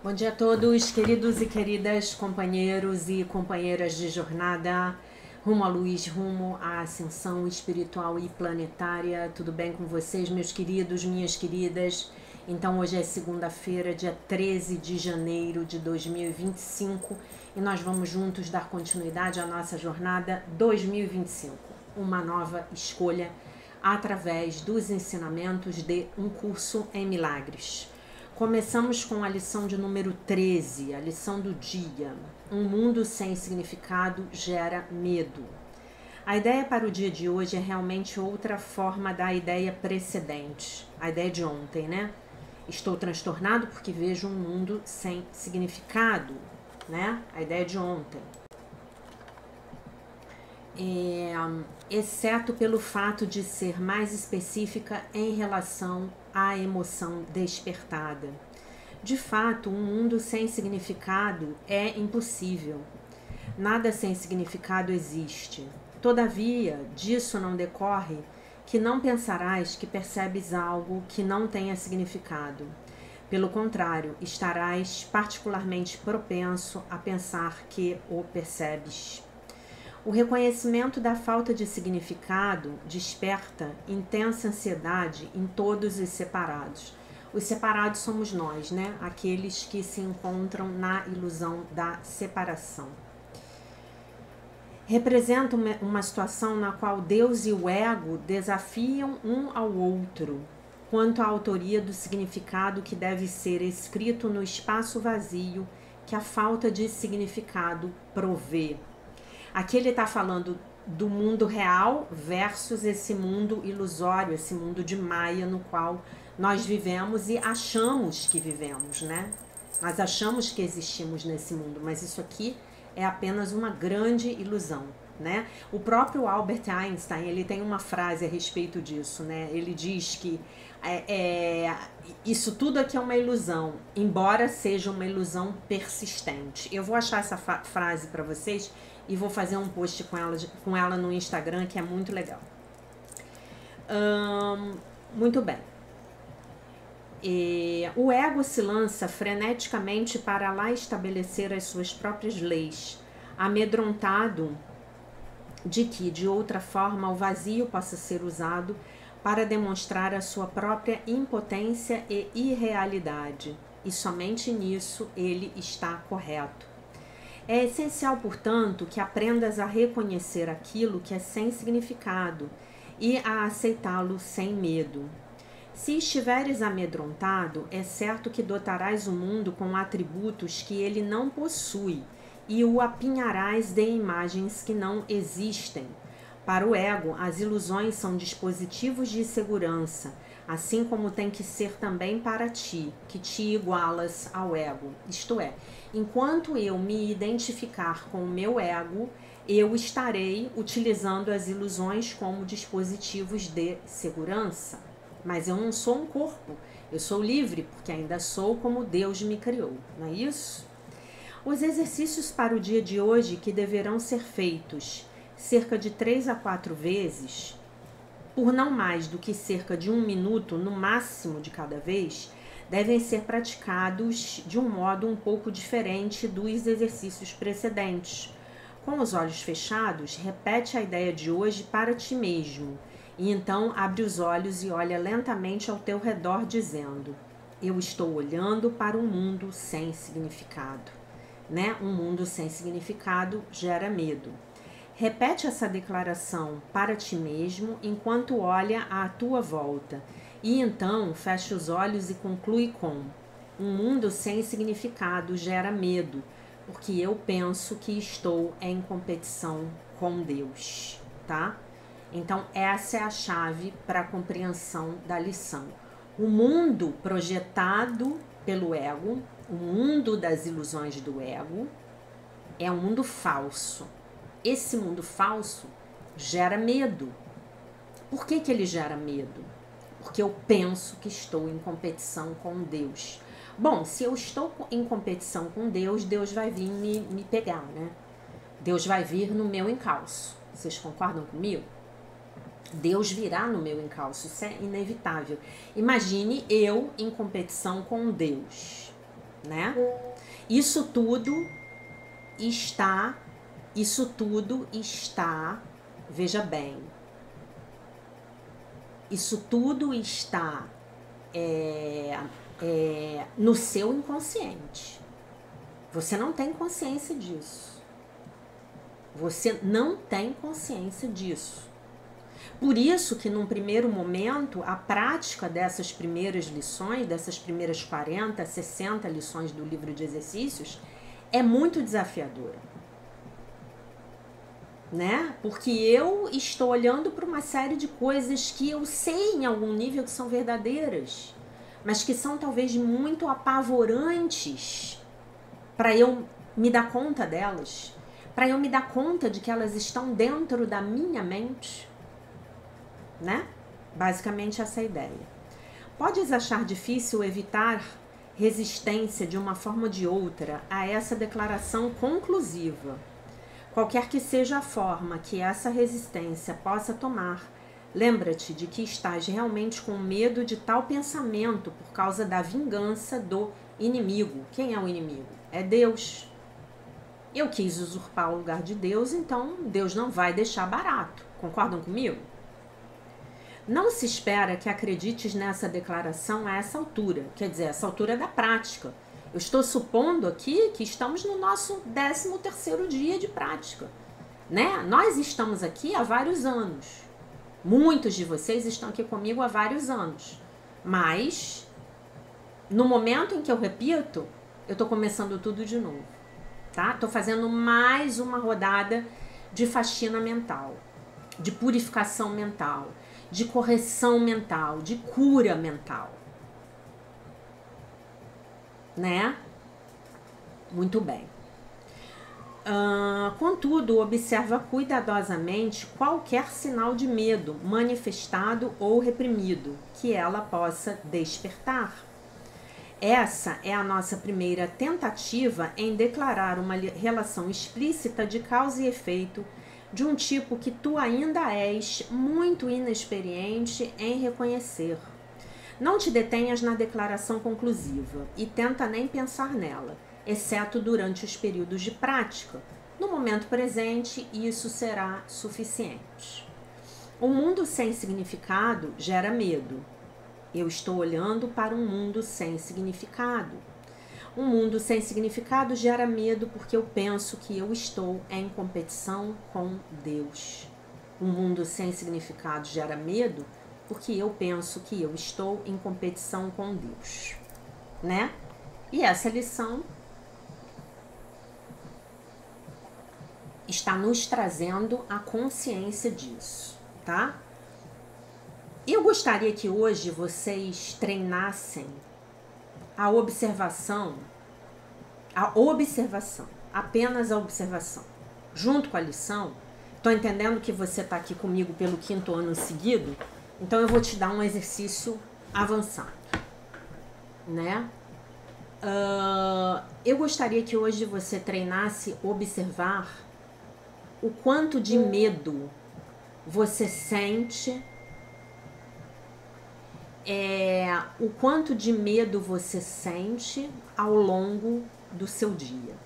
Bom dia a todos, queridos e queridas companheiros e companheiras de jornada rumo à luz, rumo à ascensão espiritual e planetária. Tudo bem com vocês, meus queridos, minhas queridas? Então hoje é segunda-feira, dia 13 de janeiro de 2025 e nós vamos juntos dar continuidade à nossa jornada 2025, uma nova escolha através dos ensinamentos de Um Curso em Milagres. Começamos com a lição de número 13, a lição do dia. Um mundo sem significado gera medo. A ideia para o dia de hoje é realmente outra forma da ideia precedente, a ideia de ontem, né? Estou transtornado porque vejo um mundo sem significado, né? A ideia de ontem. Exceto pelo fato de ser mais específica em relação à emoção despertada. De fato, um mundo sem significado é impossível. Nada sem significado existe. Todavia, disso não decorre que não pensarás que percebes algo que não tenha significado. Pelo contrário, estarás particularmente propenso a pensar que o percebes. O reconhecimento da falta de significado desperta intensa ansiedade em todos os separados. Os separados somos nós, né? Aqueles que se encontram na ilusão da separação. Representa uma situação na qual Deus e o ego desafiam um ao outro quanto à autoria do significado que deve ser escrito no espaço vazio que a falta de significado provê. Aqui ele está falando do mundo real versus esse mundo ilusório, esse mundo de Maia no qual nós vivemos e achamos que vivemos, né? Nós achamos que existimos nesse mundo, mas isso aqui é apenas uma grande ilusão, né? O próprio Albert Einstein, ele tem uma frase a respeito disso, né? Ele diz que isso tudo aqui é uma ilusão, embora seja uma ilusão persistente. Eu vou achar essa frase para vocês e vou fazer um post com ela no Instagram, que é muito legal. Muito bem. O ego se lança freneticamente para lá estabelecer as suas próprias leis, amedrontado de que, de outra forma, o vazio possa ser usado para demonstrar a sua própria impotência e irrealidade. E somente nisso ele está correto. É essencial, portanto, que aprendas a reconhecer aquilo que é sem significado e a aceitá-lo sem medo. Se estiveres amedrontado, é certo que dotarás o mundo com atributos que ele não possui e o apinharás de imagens que não existem. Para o ego, as ilusões são dispositivos de segurança, assim como tem que ser também para ti, que te igualas ao ego. Isto é, enquanto eu me identificar com o meu ego, eu estarei utilizando as ilusões como dispositivos de segurança. Mas eu não sou um corpo, eu sou livre, porque ainda sou como Deus me criou, não é isso? Os exercícios para o dia de hoje, que deverão ser feitos cerca de 3 a 4 vezes, por não mais do que cerca de 1 minuto no máximo de cada vez, devem ser praticados de um modo um pouco diferente dos exercícios precedentes. Com os olhos fechados, repete a ideia de hoje para ti mesmo, e então abre os olhos e olha lentamente ao teu redor dizendo: eu estou olhando para um mundo sem significado. Né? Um mundo sem significado gera medo. Repete essa declaração para ti mesmo enquanto olha à tua volta. E então fecha os olhos e conclui com: um mundo sem significado gera medo, porque eu penso que estou em competição com Deus, tá? Então essa é a chave para a compreensão da lição. O mundo projetado pelo ego, o mundo das ilusões do ego, é um mundo falso. Esse mundo falso gera medo. Por que ele gera medo? Porque eu penso que estou em competição com Deus. Bom, se eu estou em competição com Deus, Deus vai vir me pegar, né? Deus vai vir no meu encalço. Vocês concordam comigo? Deus virá no meu encalço, isso é inevitável. Imagine eu em competição com Deus. né? Isso tudo está, veja bem, isso tudo está no seu inconsciente. Você não tem consciência disso. Você não tem consciência disso. Por isso que num primeiro momento, a prática dessas primeiras lições, dessas primeiras 40, 60 lições do livro de exercícios, é muito desafiadora. Né? Porque eu estou olhando para uma série de coisas que eu sei em algum nível que são verdadeiras, mas que são talvez muito apavorantes para eu me dar conta delas, para eu me dar conta de que elas estão dentro da minha mente, né? Basicamente essa é a ideia. Podes achar difícil evitar resistência de uma forma ou de outra a essa declaração conclusiva. Qualquer que seja a forma que essa resistência possa tomar, lembra-te de que estás realmente com medo de tal pensamento por causa da vingança do inimigo. Quem é o inimigo? É Deus. Eu quis usurpar o lugar de Deus, então Deus não vai deixar barato. Concordam comigo? Não se espera que acredites nessa declaração a essa altura, quer dizer, essa altura da prática. Eu estou supondo aqui que estamos no nosso 13º dia de prática, né? Nós estamos aqui há vários anos. Muitos de vocês estão aqui comigo há vários anos. Mas, no momento em que eu repito, eu estou começando tudo de novo, tá? Estou fazendo mais uma rodada de faxina mental, de purificação mental, de correção mental, de cura mental. Né? Muito bem. Contudo, observa cuidadosamente qualquer sinal de medo manifestado ou reprimido que ela possa despertar. Essa é a nossa primeira tentativa em declarar uma relação explícita de causa e efeito de um tipo que tu ainda és muito inexperiente em reconhecer. Não te detenhas na declaração conclusiva e tenta nem pensar nela, exceto durante os períodos de prática. No momento presente, isso será suficiente. Um mundo sem significado gera medo. Eu estou olhando para um mundo sem significado. Um mundo sem significado gera medo porque eu penso que eu estou em competição com Deus. Um mundo sem significado gera medo porque eu penso que eu estou em competição com Deus, né? E essa lição está nos trazendo a consciência disso, tá? Eu gostaria que hoje vocês treinassem a observação, apenas a observação, junto com a lição. Tô entendendo que você tá aqui comigo pelo 5º ano seguido, então eu vou te dar um exercício avançado, né? Eu gostaria que hoje você treinasse observar o quanto de medo você sente, o quanto de medo você sente ao longo do seu dia.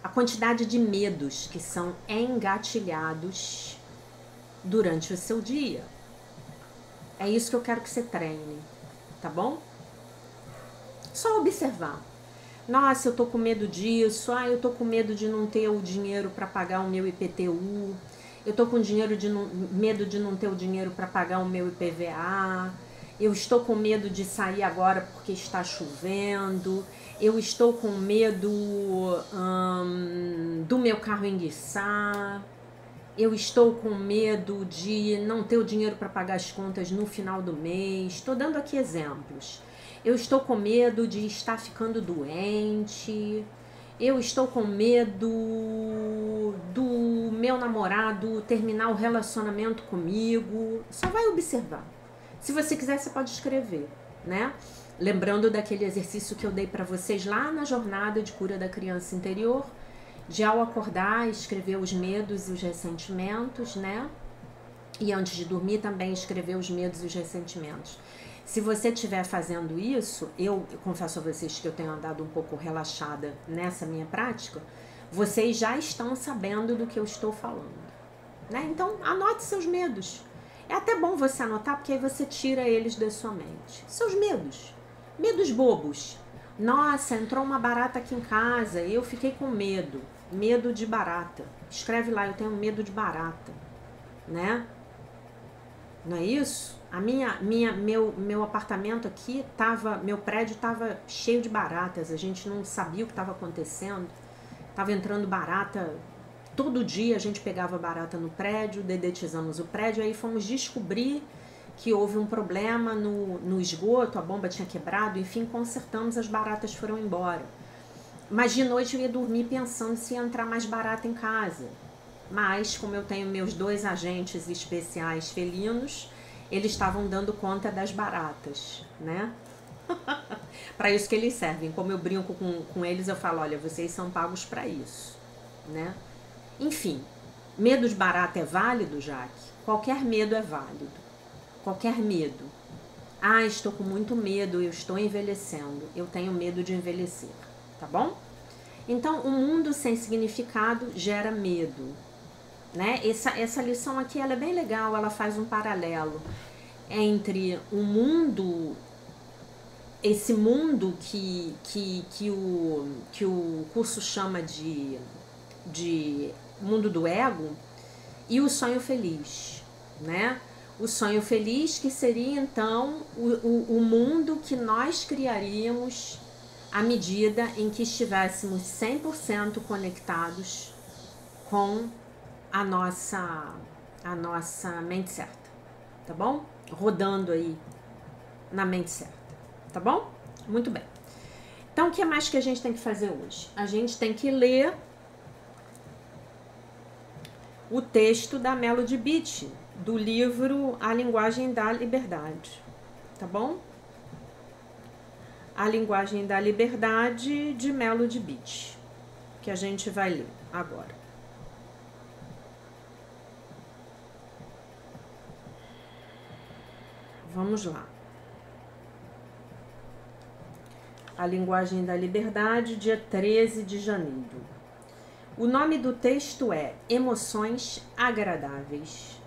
A quantidade de medos que são engatilhados durante o seu dia. É isso que eu quero que você treine, tá bom? Só observar. Nossa, eu tô com medo disso. Eu tô com medo de não ter o dinheiro para pagar o meu IPTU. Eu tô com medo de não ter o dinheiro para pagar o meu IPVA. Eu estou com medo de sair agora porque está chovendo. Eu estou com medo do meu carro enguiçar. Eu estou com medo de não ter o dinheiro para pagar as contas no final do mês. Estou dando aqui exemplos. Eu estou com medo de estar ficando doente. Eu estou com medo do meu namorado terminar o relacionamento comigo. Só vai observar. Se você quiser, você pode escrever, né? Lembrando daquele exercício que eu dei para vocês lá na jornada de cura da criança interior, de ao acordar, escrever os medos e os ressentimentos, né? E antes de dormir também escrever os medos e os ressentimentos. Se você estiver fazendo isso, eu confesso a vocês que eu tenho andado um pouco relaxada nessa minha prática, vocês já estão sabendo do que eu estou falando, né? Então, anote seus medos. É até bom você anotar, porque aí você tira eles da sua mente. Seus medos. Medos bobos. Nossa, entrou uma barata aqui em casa e eu fiquei com medo. Medo de barata. Escreve lá, eu tenho medo de barata, né? Não é isso? Meu apartamento aqui meu prédio tava cheio de baratas. A gente não sabia o que estava acontecendo. Tava entrando barata. Todo dia a gente pegava barata no prédio, dedetizamos o prédio, aí fomos descobrir que houve um problema no esgoto, a bomba tinha quebrado, enfim, consertamos, as baratas foram embora. Mas de noite eu ia dormir pensando se ia entrar mais barata em casa. Mas, como eu tenho meus 2 agentes especiais felinos, eles estavam dando conta das baratas, né? Para isso que eles servem. Como eu brinco com eles, eu falo, olha, vocês são pagos para isso, né? Enfim, medo de barata é válido, Jaque? Qualquer medo é válido. Qualquer medo. Ah, estou com muito medo, eu estou envelhecendo. Eu tenho medo de envelhecer, tá bom? Então, o mundo sem significado gera medo, né? Essa lição aqui, ela é bem legal, ela faz um paralelo entre o mundo, esse mundo que o curso chama de mundo do ego, e o sonho feliz, né? O sonho feliz que seria então o mundo que nós criaríamos à medida em que estivéssemos 100% conectados com a nossa mente certa, tá bom? Rodando aí na mente certa, tá bom? Muito bem. Então, o que mais que a gente tem que fazer hoje? A gente tem que ler o texto da Melody Beattie, do livro A Linguagem da Liberdade, tá bom? A Linguagem da Liberdade, de Melody Beattie, que a gente vai ler agora. Vamos lá. A Linguagem da Liberdade, dia 13 de janeiro. O nome do texto é Emoções Agradáveis.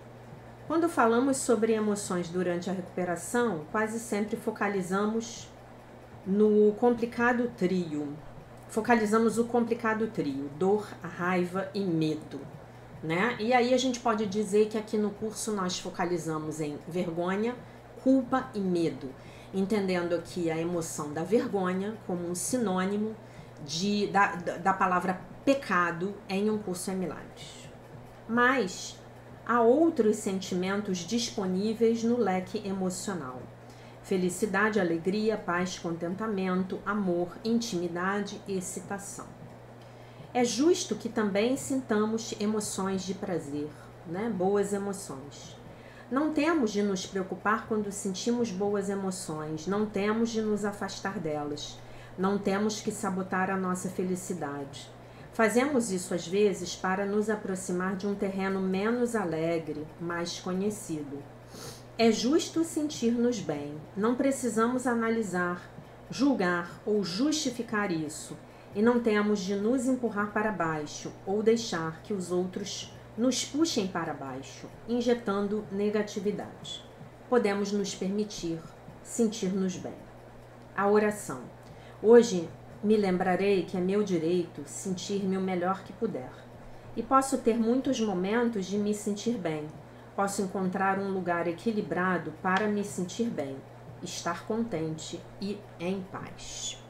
Quando falamos sobre emoções durante a recuperação, quase sempre focalizamos o complicado trio, dor, raiva e medo, né? E aí a gente pode dizer que aqui no curso nós focalizamos em vergonha, culpa e medo, entendendo aqui a emoção da vergonha como um sinônimo da palavra pecado em Um Curso em Milagres. Mas há outros sentimentos disponíveis no leque emocional: felicidade, alegria, paz, contentamento, amor, intimidade e excitação. É justo que também sintamos emoções de prazer, né? Boas emoções. Não temos de nos preocupar quando sentimos boas emoções, não temos de nos afastar delas, não temos que sabotar a nossa felicidade. Fazemos isso às vezes para nos aproximar de um terreno menos alegre, mais conhecido. É justo sentir-nos bem, não precisamos analisar, julgar ou justificar isso, e não temos de nos empurrar para baixo ou deixar que os outros nos puxem para baixo, injetando negatividade. Podemos nos permitir sentir-nos bem. A oração. Hoje me lembrarei que é meu direito sentir-me o melhor que puder. E posso ter muitos momentos de me sentir bem. Posso encontrar um lugar equilibrado para me sentir bem, estar contente e em paz.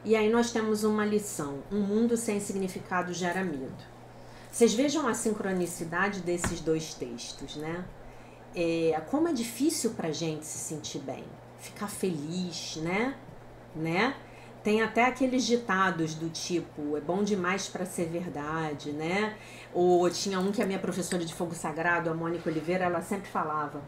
E aí nós temos uma lição: um mundo sem significado gera medo. Vocês vejam a sincronicidade desses dois textos, né? Como é difícil pra gente se sentir bem, ficar feliz, né? Tem até aqueles ditados do tipo, é bom demais para ser verdade, né? Ou tinha um que a minha professora de fogo sagrado, a Mônica Oliveira, ela sempre falava.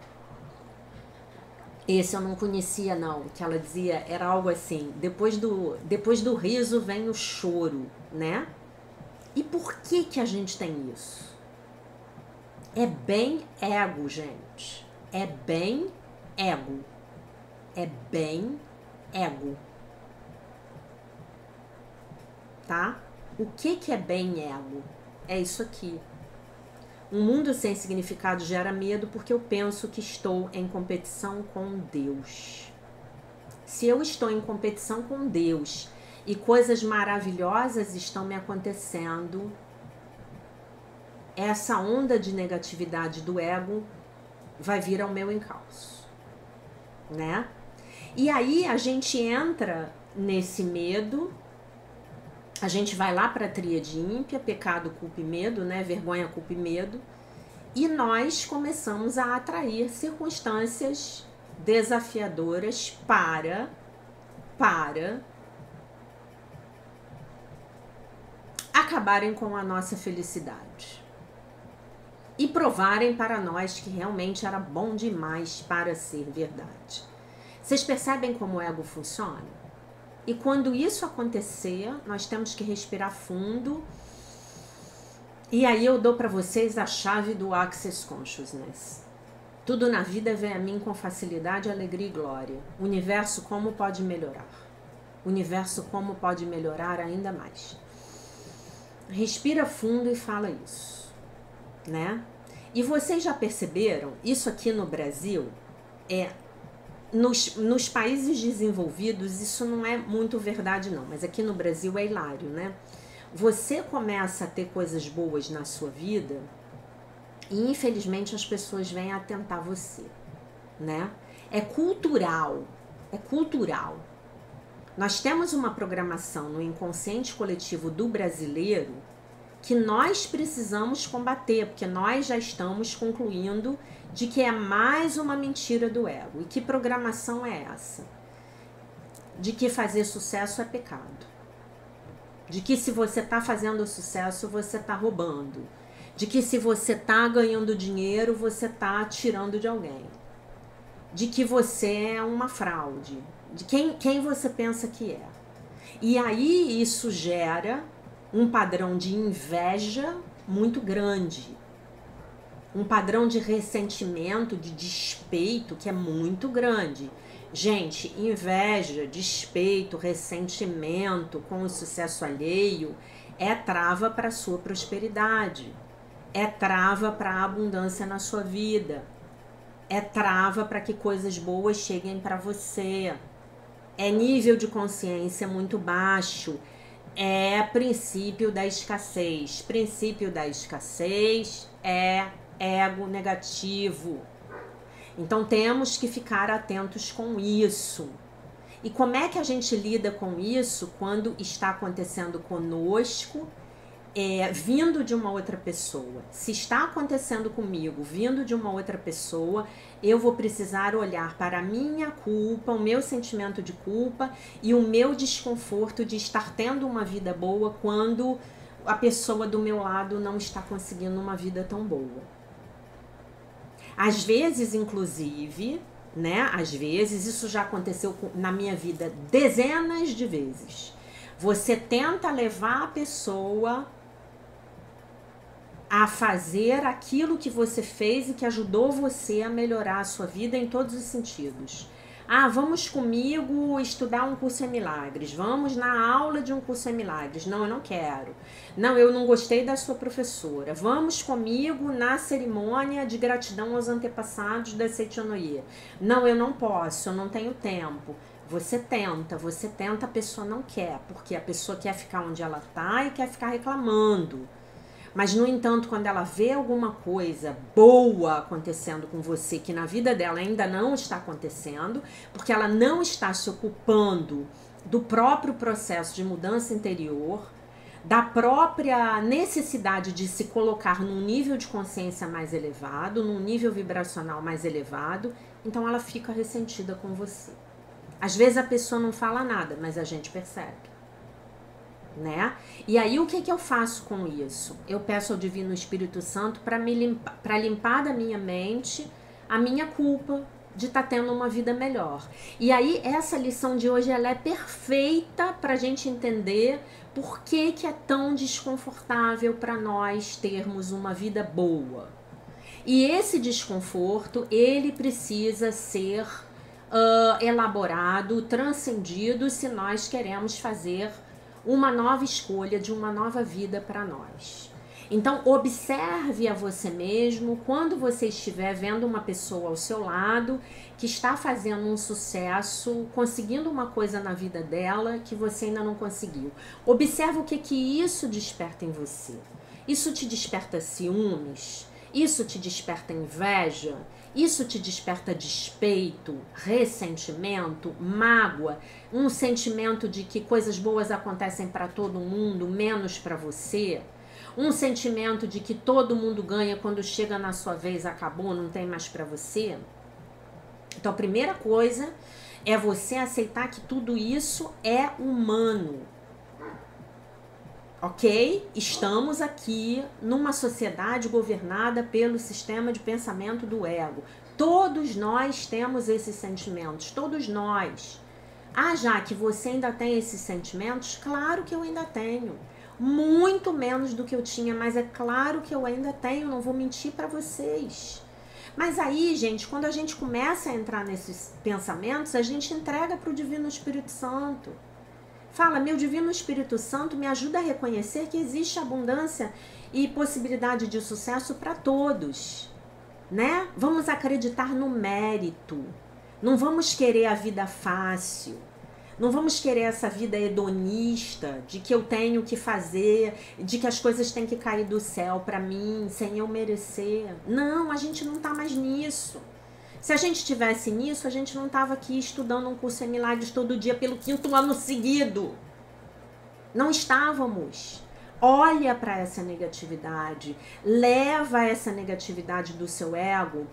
Esse eu não conhecia não, que ela dizia, era algo assim, depois do riso vem o choro, né? E por que a gente tem isso? É bem ego, gente. É bem ego. É bem ego. Tá? O que é bem ego? É isso aqui. Um mundo sem significado gera medo porque eu penso que estou em competição com Deus. Se eu estou em competição com Deus e coisas maravilhosas estão me acontecendo, essa onda de negatividade do ego vai vir ao meu encalço, né? E aí a gente entra nesse medo, a gente vai lá para a tríade ímpia, pecado, culpa e medo, né? Vergonha, culpa e medo, e nós começamos a atrair circunstâncias desafiadoras para acabarem com a nossa felicidade e provarem para nós que realmente era bom demais para ser verdade. Vocês percebem como o ego funciona? E quando isso acontecer, nós temos que respirar fundo. E aí eu dou para vocês a chave do Access Consciousness. Tudo na vida vem a mim com facilidade, alegria e glória. O universo como pode melhorar? O universo como pode melhorar ainda mais? Respira fundo e fala isso, né? E vocês já perceberam, isso aqui no Brasil, nos países desenvolvidos isso não é muito verdade não, mas aqui no Brasil é hilário, né? Você começa a ter coisas boas na sua vida e infelizmente as pessoas vêm atentar você, né? É cultural, é cultural. Nós temos uma programação no inconsciente coletivo do brasileiro que nós precisamos combater, porque nós já estamos concluindo de que é mais uma mentira do ego. E que programação é essa? De que fazer sucesso é pecado. De que se você está fazendo sucesso, você está roubando. De que se você está ganhando dinheiro, você está tirando de alguém. De que você é uma fraude. De quem você pensa que é. E aí isso gera um padrão de inveja muito grande. Um padrão de ressentimento, de despeito que é muito grande. Gente, inveja, despeito, ressentimento com o sucesso alheio é trava para a sua prosperidade. É trava para a abundância na sua vida. É trava para que coisas boas cheguem para você. É nível de consciência muito baixo. É princípio da escassez. Princípio da escassez é ego negativo. Então temos que ficar atentos com isso. E como é que a gente lida com isso quando está acontecendo conosco, vindo de uma outra pessoa? Se está acontecendo comigo, vindo de uma outra pessoa, eu vou precisar olhar para a minha culpa, o meu sentimento de culpa e o meu desconforto de estar tendo uma vida boa quando a pessoa do meu lado não está conseguindo uma vida tão boa. Às vezes, inclusive, né? Às vezes, isso já aconteceu na minha vida dezenas de vezes. Você tenta levar a pessoa a fazer aquilo que você fez e que ajudou você a melhorar a sua vida em todos os sentidos. Ah, vamos comigo estudar um curso em milagres. Vamos na aula de um curso em milagres. Não, eu não quero. Não, eu não gostei da sua professora. Vamos comigo na cerimônia de gratidão aos antepassados da Seichonoye. Não, eu não posso, eu não tenho tempo. Você tenta, a pessoa não quer, porque a pessoa quer ficar onde ela tá e quer ficar reclamando. Mas, no entanto, quando ela vê alguma coisa boa acontecendo com você, que na vida dela ainda não está acontecendo, porque ela não está se ocupando do próprio processo de mudança interior, da própria necessidade de se colocar num nível de consciência mais elevado, num nível vibracional mais elevado, então ela fica ressentida com você. Às vezes a pessoa não fala nada, mas a gente percebe. Né? E aí o que eu faço com isso? Eu peço ao Divino Espírito Santo para limpar da minha mente a minha culpa de estar tendo uma vida melhor. E aí essa lição de hoje ela é perfeita para a gente entender por que é tão desconfortável para nós termos uma vida boa. E esse desconforto, ele precisa ser elaborado, transcendido, se nós queremos fazer uma nova escolha de uma nova vida para nós. Então, observe a você mesmo quando você estiver vendo uma pessoa ao seu lado que está fazendo um sucesso, conseguindo uma coisa na vida dela que você ainda não conseguiu. Observe o que isso desperta em você. Isso te desperta ciúmes? Isso te desperta inveja? Isso te desperta despeito, ressentimento, mágoa, um sentimento de que coisas boas acontecem para todo mundo, menos para você? Um sentimento de que todo mundo ganha, quando chega na sua vez, acabou, não tem mais para você? Então, a primeira coisa é você aceitar que tudo isso é humano. Ok? Estamos aqui numa sociedade governada pelo sistema de pensamento do ego. Todos nós temos esses sentimentos, todos nós. Ah, já que você ainda tem esses sentimentos? Claro que eu ainda tenho. Muito menos do que eu tinha, mas é claro que eu ainda tenho, não vou mentir para vocês. Mas aí, gente, quando a gente começa a entrar nesses pensamentos, a gente entrega para o Divino Espírito Santo. Fala, meu Divino Espírito Santo, me ajuda a reconhecer que existe abundância e possibilidade de sucesso para todos, né? Vamos acreditar no mérito. Não vamos querer a vida fácil. Não vamos querer essa vida hedonista de que eu tenho que fazer, de que as coisas têm que cair do céu para mim sem eu merecer. Não, a gente não tá mais nisso. Se a gente tivesse nisso, a gente não estava aqui estudando um curso em milagres todo dia pelo 5º ano seguido. Não estávamos. Olha para essa negatividade. Leva essa negatividade do seu ego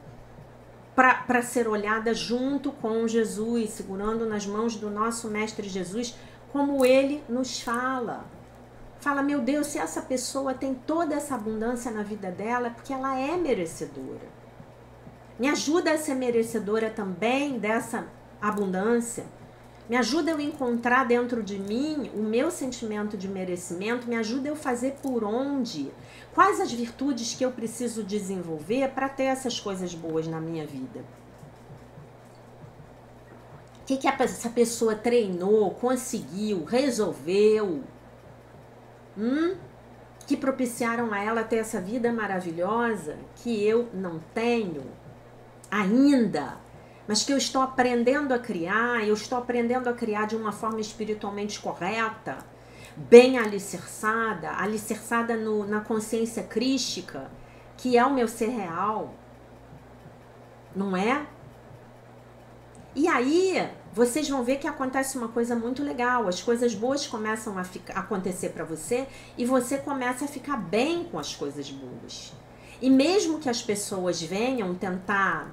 para ser olhada junto com Jesus, segurando nas mãos do nosso Mestre Jesus, como ele nos fala. Fala, meu Deus, se essa pessoa tem toda essa abundância na vida dela, é porque ela é merecedora. Me ajuda a ser merecedora também dessa abundância. Me ajuda eu encontrar dentro de mim o meu sentimento de merecimento. Me ajuda eu fazer por onde. Quais as virtudes que eu preciso desenvolver para ter essas coisas boas na minha vida? O que essa pessoa treinou, conseguiu, resolveu? Que propiciaram a ela ter essa vida maravilhosa que eu não tenho ainda, mas que eu estou aprendendo a criar, eu estou aprendendo a criar de uma forma espiritualmente correta, bem alicerçada, na consciência crística, que é o meu ser real, não é? E aí, vocês vão ver que acontece uma coisa muito legal, as coisas boas começam a acontecer para você e você começa a ficar bem com as coisas boas. E mesmo que as pessoas venham tentar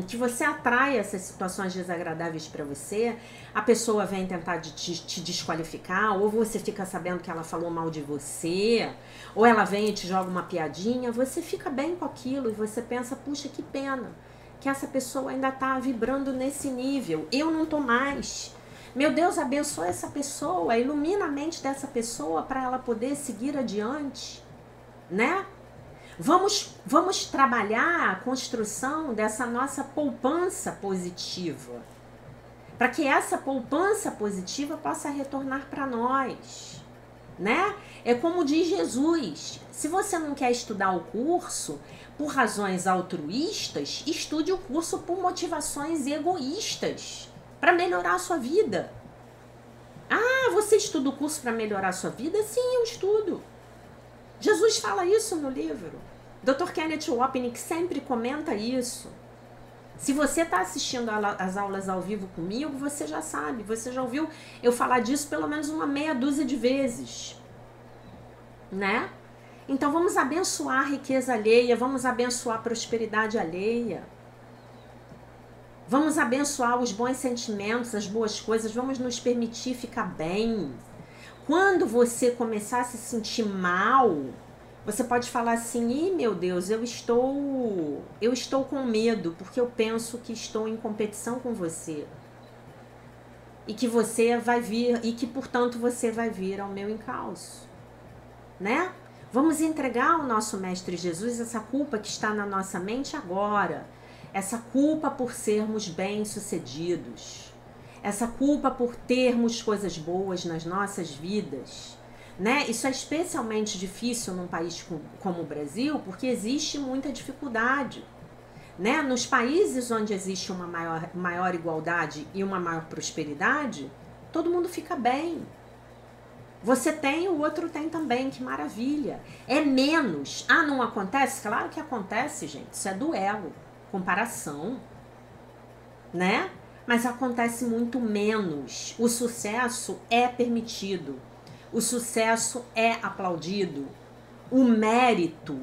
que você atraia essas situações desagradáveis para você, a pessoa vem tentar te desqualificar, ou você fica sabendo que ela falou mal de você, ou ela vem e te joga uma piadinha, você fica bem com aquilo e você pensa, puxa, que pena que essa pessoa ainda tá vibrando nesse nível, eu não tô mais. Meu Deus, abençoa essa pessoa, ilumina a mente dessa pessoa para ela poder seguir adiante, né? Vamos trabalhar a construção dessa nossa poupança positiva, para que essa poupança positiva possa retornar para nós, né? É como diz Jesus, se você não quer estudar o curso por razões altruístas, estude o curso por motivações egoístas, para melhorar a sua vida. Ah, você estuda o curso para melhorar a sua vida? Sim, eu estudo. Jesus fala isso no livro. Dr. Kenneth Wapnick sempre comenta isso. Se você está assistindo as aulas ao vivo comigo, você já sabe, você já ouviu eu falar disso pelo menos uma meia dúzia de vezes, né? Então vamos abençoar a riqueza alheia, vamos abençoar a prosperidade alheia. Vamos abençoar os bons sentimentos, as boas coisas, vamos nos permitir ficar bem. Quando você começar a se sentir mal, você pode falar assim, ih, meu Deus, eu estou com medo, porque eu penso que estou em competição com você. E que você vai vir, e que, portanto, você vai vir ao meu encalço, né? Vamos entregar ao nosso Mestre Jesus essa culpa que está na nossa mente agora. Essa culpa por sermos bem-sucedidos. Essa culpa por termos coisas boas nas nossas vidas. Né? Isso é especialmente difícil num país como o Brasil, porque existe muita dificuldade. Né? Nos países onde existe uma maior igualdade e uma maior prosperidade, todo mundo fica bem. Você tem, o outro tem também, que maravilha. É menos. Ah, não acontece? Claro que acontece, gente. Isso é do ego. Comparação. Né? Mas acontece muito menos. O sucesso é permitido. O sucesso é aplaudido. O mérito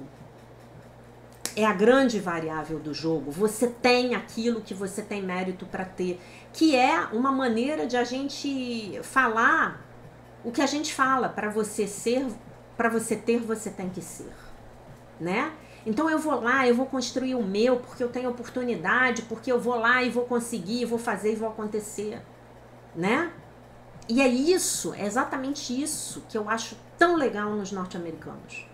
é a grande variável do jogo. Você tem aquilo que você tem mérito para ter, que é uma maneira de a gente falar o que a gente fala. Para você ser, para você ter, você tem que ser, né? Então eu vou lá, eu vou construir o meu, porque eu tenho oportunidade, porque eu vou lá e vou conseguir, vou fazer e vou acontecer, né? E é isso, é exatamente isso que eu acho tão legal nos norte-americanos.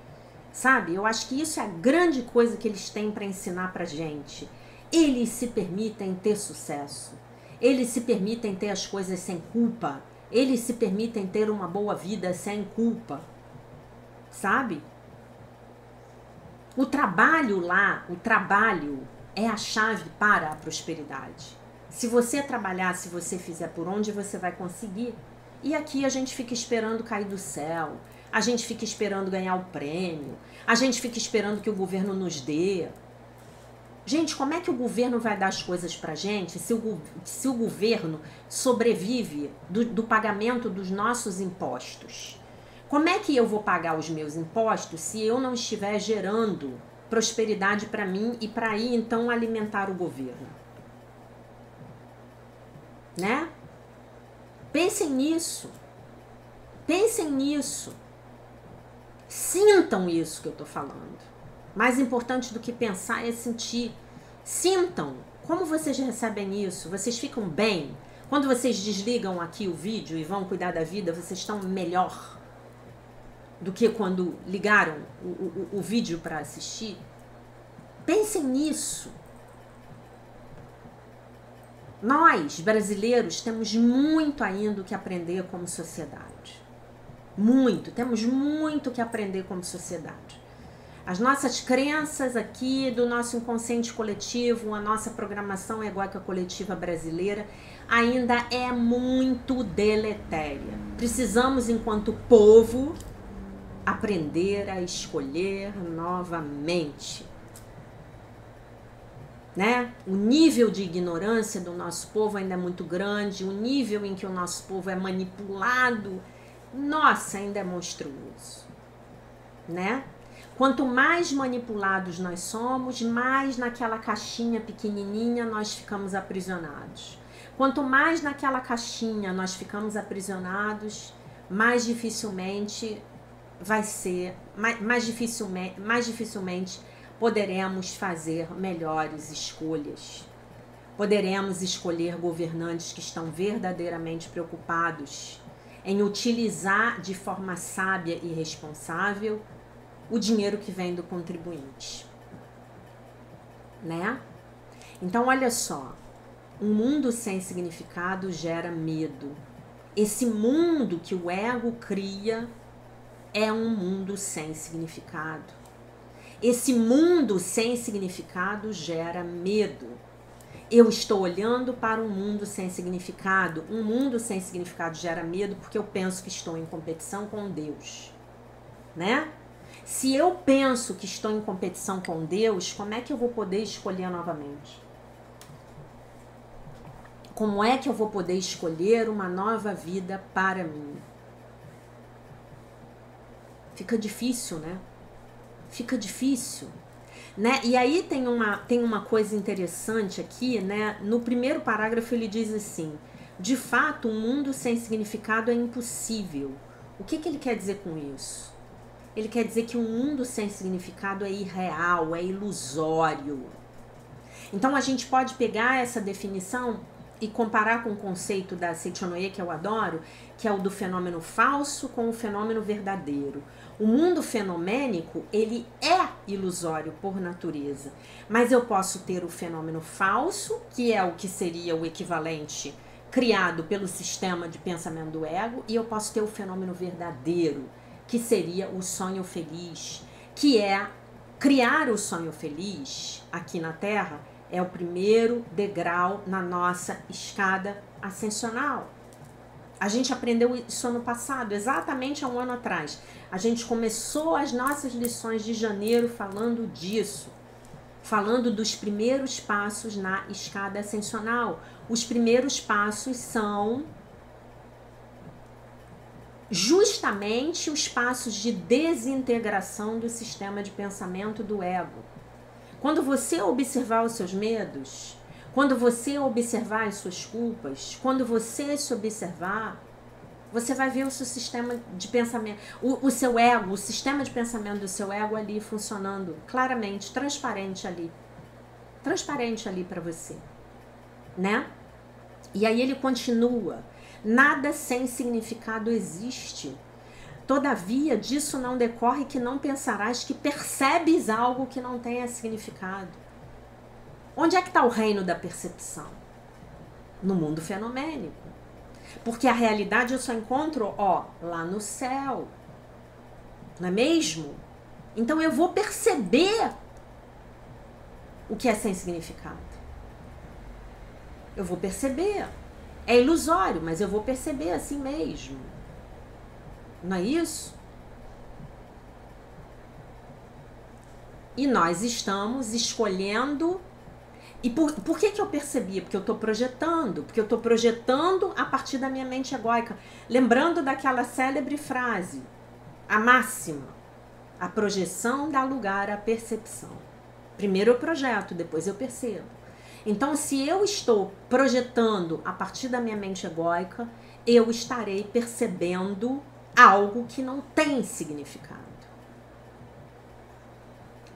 Sabe? Eu acho que isso é a grande coisa que eles têm para ensinar pra gente. Eles se permitem ter sucesso. Eles se permitem ter as coisas sem culpa. Eles se permitem ter uma boa vida sem culpa. Sabe? O trabalho lá, o trabalho é a chave para a prosperidade. Se você trabalhar, se você fizer por onde, você vai conseguir. E aqui a gente fica esperando cair do céu. A gente fica esperando ganhar o prêmio. A gente fica esperando que o governo nos dê. Gente, como é que o governo vai dar as coisas pra gente se o governo sobrevive do pagamento dos nossos impostos? Como é que eu vou pagar os meus impostos se eu não estiver gerando prosperidade para mim e para aí então alimentar o governo? Né? Pensem nisso. Pensem nisso. Sintam isso que eu tô falando. Mais importante do que pensar é sentir. Sintam. Como vocês recebem isso? Vocês ficam bem? Quando vocês desligam aqui o vídeo e vão cuidar da vida, vocês estão melhor do que quando ligaram o vídeo para assistir? Pensem nisso. Nós, brasileiros, temos muito ainda o que aprender como sociedade. Muito, temos muito que aprender como sociedade. As nossas crenças aqui do nosso inconsciente coletivo, a nossa programação egóica coletiva brasileira ainda é muito deletéria. Precisamos, enquanto povo, aprender a escolher novamente. Né? O nível de ignorância do nosso povo ainda é muito grande, o nível em que o nosso povo é manipulado, nossa, ainda é monstruoso, né? Quanto mais manipulados nós somos, mais naquela caixinha pequenininha nós ficamos aprisionados. Quanto mais naquela caixinha nós ficamos aprisionados, mais dificilmente vai ser, mais dificilmente poderemos fazer melhores escolhas. Poderemos escolher governantes que estão verdadeiramente preocupados em utilizar de forma sábia e responsável o dinheiro que vem do contribuinte, né? Então, olha só, um mundo sem significado gera medo. Esse mundo que o ego cria é um mundo sem significado. Esse mundo sem significado gera medo. Eu estou olhando para um mundo sem significado. Um mundo sem significado gera medo porque eu penso que estou em competição com Deus, né? Se eu penso que estou em competição com Deus, como é que eu vou poder escolher novamente? Como é que eu vou poder escolher uma nova vida para mim? Fica difícil, né? Fica difícil, né? E aí tem uma coisa interessante aqui, né? No primeiro parágrafo ele diz assim: de fato, um mundo sem significado é impossível. O que ele quer dizer com isso? Ele quer dizer que um mundo sem significado é irreal, é ilusório. Então a gente pode pegar essa definição e comparar com o conceito da Seichonoye, que eu adoro, que é o do fenômeno falso com o fenômeno verdadeiro. O mundo fenomênico, ele é ilusório por natureza, mas eu posso ter o fenômeno falso, que é o que seria o equivalente criado pelo sistema de pensamento do ego, e eu posso ter o fenômeno verdadeiro, que seria o sonho feliz, que é criar o sonho feliz aqui na Terra, é o primeiro degrau na nossa escada ascensional. A gente aprendeu isso ano passado, exatamente há um ano atrás. A gente começou as nossas lições de janeiro falando disso, falando dos primeiros passos na escada ascensional. Os primeiros passos são justamente os passos de desintegração do sistema de pensamento do ego. Quando você observar os seus medos, quando você observar as suas culpas, quando você se observar, você vai ver o seu sistema de pensamento, o seu ego, o sistema de pensamento do seu ego ali funcionando claramente, transparente ali para você, né? E aí ele continua: nada sem significado existe. Todavia, disso não decorre que não pensarás que percebes algo que não tenha significado. Onde é que está o reino da percepção? No mundo fenomênico. Porque a realidade eu só encontro, lá no céu. Não é mesmo? Então eu vou perceber o que é sem significado. Eu vou perceber. É ilusório, mas eu vou perceber assim mesmo. Não é isso? E nós estamos escolhendo. E por que eu percebi? Porque eu estou projetando. Porque eu estou projetando a partir da minha mente egóica. Lembrando daquela célebre frase, a máxima: a projeção dá lugar à percepção. Primeiro eu projeto, depois eu percebo. Então, se eu estou projetando a partir da minha mente egóica, eu estarei percebendo algo que não tem significado.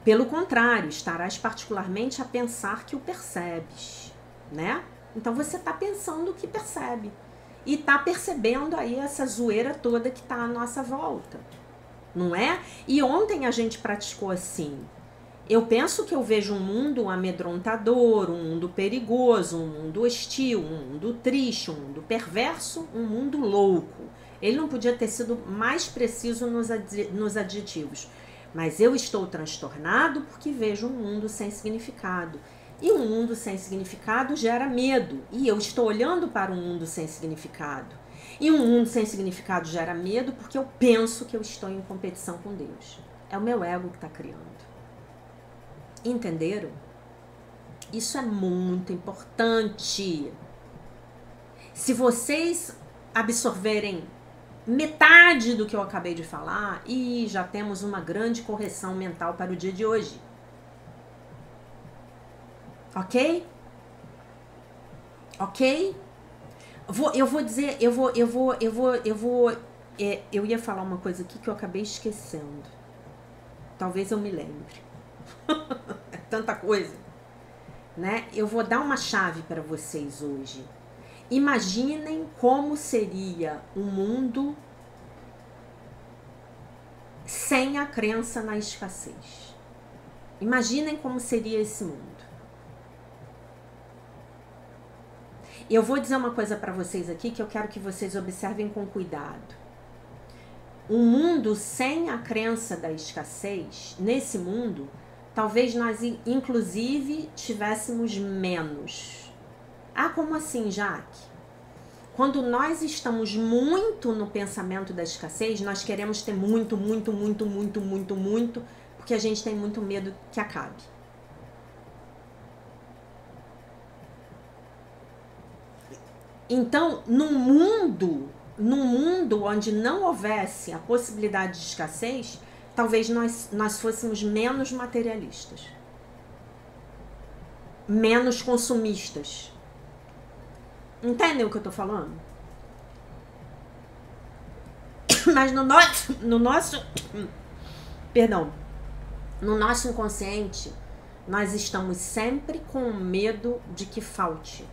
Pelo contrário, estarás particularmente a pensar que o percebes, né? Então você está pensando que percebe. E está percebendo aí essa zoeira toda que está à nossa volta, não é? E ontem a gente praticou assim. Eu penso que eu vejo um mundo amedrontador, um mundo perigoso, um mundo hostil, um mundo triste, um mundo perverso, um mundo louco. Ele não podia ter sido mais preciso nos adjetivos. Mas eu estou transtornado porque vejo um mundo sem significado. E um mundo sem significado gera medo. E eu estou olhando para um mundo sem significado. E um mundo sem significado gera medo porque eu penso que eu estou em competição com Deus. É o meu ego que está criando. Entenderam? Isso é muito importante. Se vocês absorverem metade do que eu acabei de falar, e já temos uma grande correção mental para o dia de hoje. Ok? Ok? Eu ia falar uma coisa aqui que eu acabei esquecendo. Talvez eu me lembre. É tanta coisa, né? Eu vou dar uma chave para vocês hoje. Imaginem como seria um mundo sem a crença na escassez. Imaginem como seria esse mundo. Eu vou dizer uma coisa para vocês aqui que eu quero que vocês observem com cuidado. Um mundo sem a crença da escassez, nesse mundo, talvez nós inclusive tivéssemos menos. Ah, como assim, Jaque? Quando nós estamos muito no pensamento da escassez, nós queremos ter muito, porque a gente tem muito medo que acabe. Então, num mundo onde não houvesse a possibilidade de escassez, talvez nós fôssemos menos materialistas, menos consumistas. Entendem o que eu tô falando? Mas no nosso inconsciente, nós estamos sempre com medo de que falte.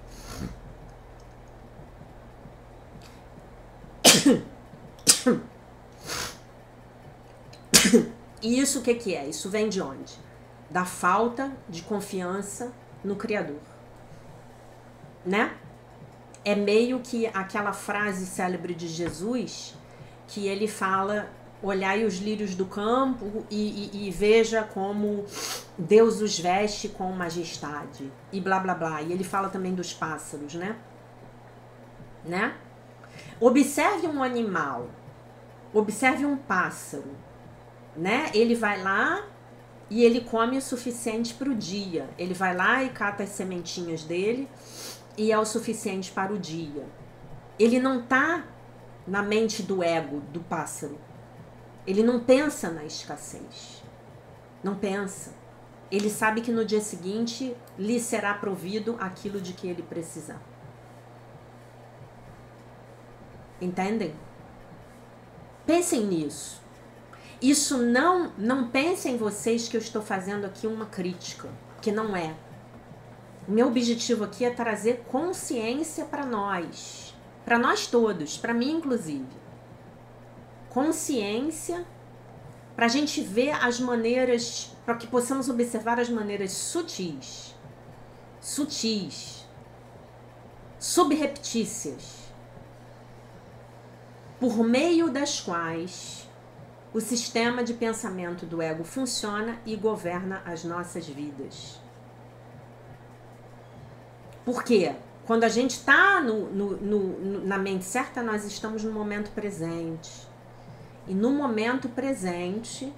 E isso o que que é? Isso vem de onde? Da falta de confiança no Criador, né? É meio que aquela frase célebre de Jesus, que ele fala: olhai os lírios do campo e veja como Deus os veste com majestade, e blá blá blá. E ele fala também dos pássaros, né? Observe um animal, observe um pássaro, né? Ele vai lá e ele come o suficiente para o dia. Ele vai lá e cata as sementinhas dele e é o suficiente para o dia. Ele não tá na mente do ego do pássaro. Ele não pensa na escassez. Não pensa. Ele sabe que no dia seguinte lhe será provido aquilo de que ele precisar. Entendem? Pensem nisso. Isso não pensem vocês que eu estou fazendo aqui uma crítica, que não é. O meu objetivo aqui é trazer consciência para nós todos, para mim inclusive. Consciência para a gente ver as maneiras, para que possamos observar as maneiras sutis, subreptícias, por meio das quais o sistema de pensamento do ego funciona e governa as nossas vidas. Por quê? Quando a gente está na mente certa, nós estamos no momento presente. E no momento presente,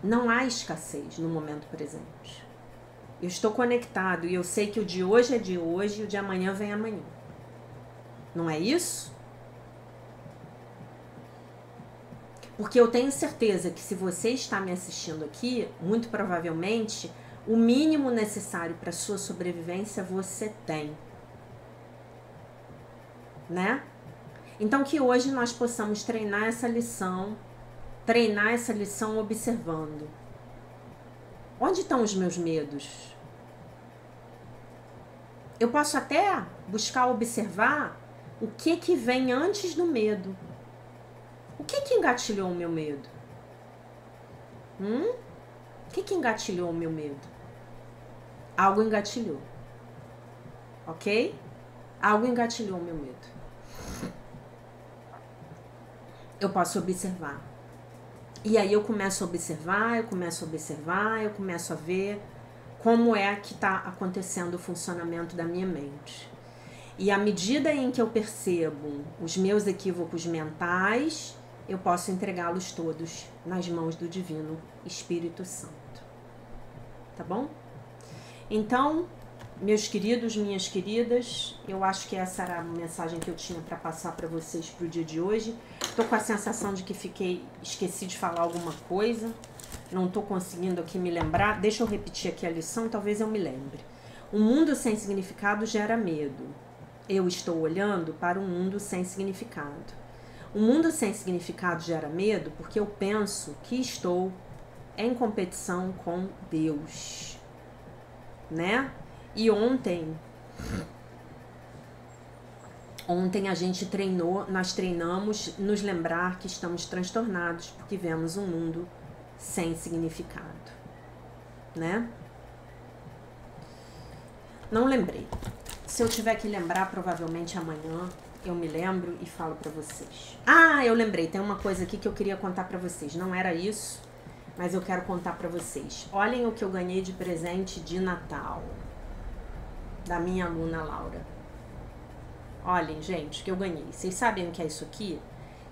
não há escassez no momento presente. Eu estou conectado e eu sei que o de hoje é de hoje e o de amanhã vem amanhã. Não é isso? Porque eu tenho certeza que se você está me assistindo aqui, muito provavelmente, o mínimo necessário para a sua sobrevivência você tem. Né? Então que hoje nós possamos treinar essa lição observando. Onde estão os meus medos? Eu posso até buscar observar o que vem antes do medo. O que engatilhou o meu medo? O que engatilhou o meu medo? Algo engatilhou. Ok? Algo engatilhou o meu medo. Eu posso observar. E aí eu começo a observar, eu começo a ver como é que está acontecendo o funcionamento da minha mente. E à medida em que eu percebo os meus equívocos mentais, eu posso entregá-los todos nas mãos do Divino Espírito Santo. Tá bom? Então, meus queridos, minhas queridas, eu acho que essa era a mensagem que eu tinha para passar para vocês pro dia de hoje. Tô com a sensação de que esqueci de falar alguma coisa, não tô conseguindo aqui me lembrar. Deixa eu repetir aqui a lição, talvez eu me lembre. Um mundo sem significado gera medo. Eu estou olhando para um mundo sem significado. Um mundo sem significado gera medo porque eu penso que estou em competição com Deus, né? E ontem a gente nós treinamos nos lembrar que estamos transtornados porque vemos um mundo sem significado, né? Não lembrei. Se eu tiver que lembrar, provavelmente amanhã eu me lembro e falo pra vocês. Ah, eu lembrei, tem uma coisa aqui que eu queria contar pra vocês. Não era isso, mas eu quero contar pra vocês. Olhem o que eu ganhei de presente de Natal da minha aluna Laura. Olhem, gente, o que eu ganhei. Vocês sabem o que é isso aqui?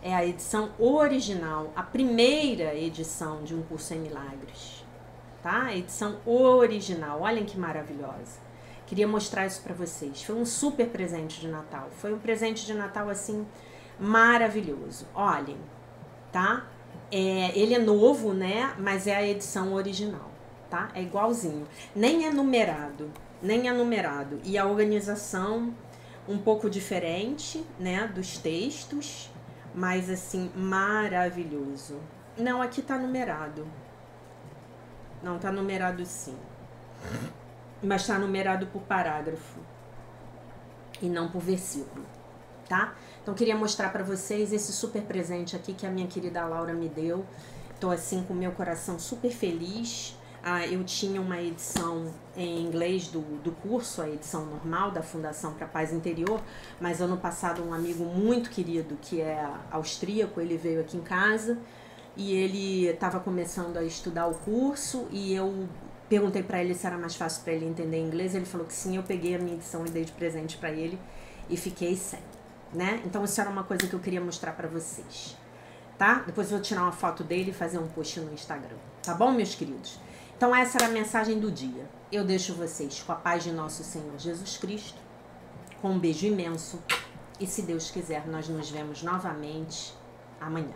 É a edição original, a primeira edição de Um Curso em Milagres, tá? A edição original, olhem que maravilhosa. Queria mostrar isso pra vocês. Foi um super presente de Natal. Foi um presente de Natal, assim, maravilhoso. Olhem, tá? Ele é novo, né? Mas é a edição original, tá? É igualzinho. Nem é numerado. E a organização um pouco diferente, né? Dos textos. Mas, assim, maravilhoso. Não, aqui tá numerado. Não, tá numerado sim. Mas tá numerado por parágrafo. E não por versículo. tá? Então queria mostrar para vocês esse super presente aqui que a minha querida Laura me deu. Tô assim com o meu coração super feliz. Eu tinha uma edição em inglês do curso, a edição normal da Fundação para a Paz Interior, mas ano passado um amigo muito querido, que é austríaco, ele veio aqui em casa e ele estava começando a estudar o curso e eu perguntei para ele se era mais fácil para ele entender inglês, ele falou que sim, eu peguei a minha edição e dei de presente para ele e fiquei sem, né? Então isso era uma coisa que eu queria mostrar para vocês, tá? Depois eu vou tirar uma foto dele e fazer um post no Instagram, tá bom, meus queridos? Então essa era a mensagem do dia. Eu deixo vocês com a paz de nosso Senhor Jesus Cristo, com um beijo imenso e se Deus quiser nós nos vemos novamente amanhã.